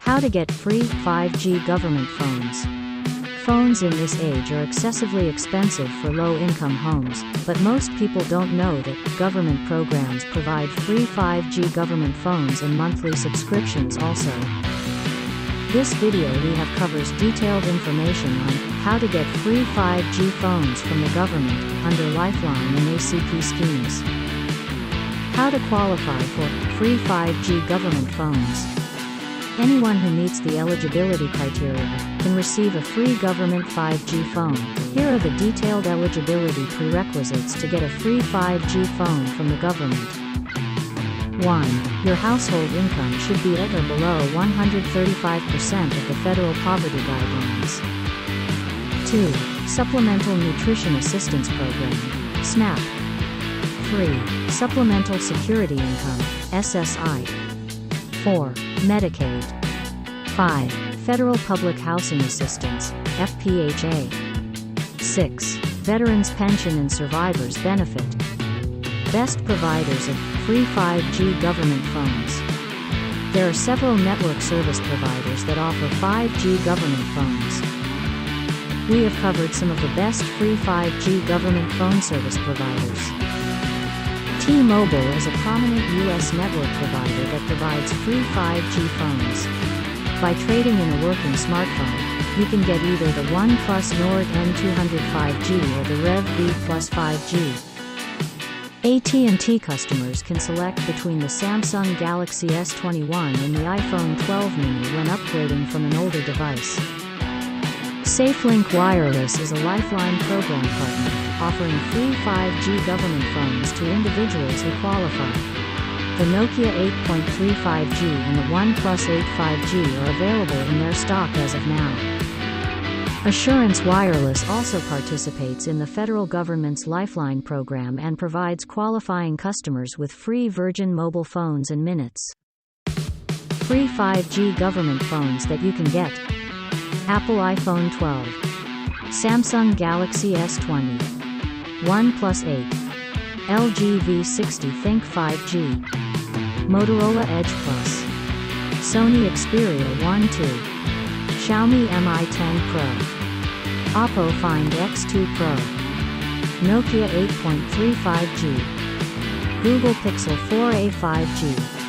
How to get free 5G government phones. Phones in this age are excessively expensive for low-income homes, but most people don't know that government programs provide free 5G government phones and monthly subscriptions also. This video we have covers detailed information on how to get free 5G phones from the government under Lifeline and ACP schemes. How to qualify for free 5G government phones. Anyone who meets the eligibility criteria can receive a free government 5G phone. Here are the detailed eligibility prerequisites to get a free 5G phone from the government. 1. Your household income should be at or below 135% of the federal poverty guidelines. 2. Supplemental Nutrition Assistance Program, SNAP. 3. Supplemental Security Income, SSI. 4. Medicaid. 5. Federal Public Housing Assistance, FPHA. 6. Veterans Pension and Survivors Benefit. Best providers of free 5G government phones. There are several network service providers that offer 5G government phones. We have covered some of the best free 5G government phone service providers. T-Mobile is a prominent U.S. network provider that provides free 5G phones. By trading in a working smartphone, you can get either the OnePlus Nord N200 5G or the Rev V Plus 5G. AT&T customers can select between the Samsung Galaxy S21 and the iPhone 12 mini when upgrading from an older device. SafeLink Wireless is a Lifeline program partner, offering free 5G government phones to individuals who qualify. The Nokia 8.3 5G and the OnePlus 8 5G are available in their stock as of now. Assurance Wireless also participates in the federal government's Lifeline program and provides qualifying customers with free Virgin mobile phones and minutes. Free 5G government phones that you can get: Apple iPhone 12, Samsung Galaxy S20, OnePlus 8, LG V60 Think 5G, Motorola Edge Plus, Sony Xperia 1 2, Xiaomi Mi 10 Pro, Oppo Find X2 Pro, Nokia 8.3 5G, Google Pixel 4a 5G.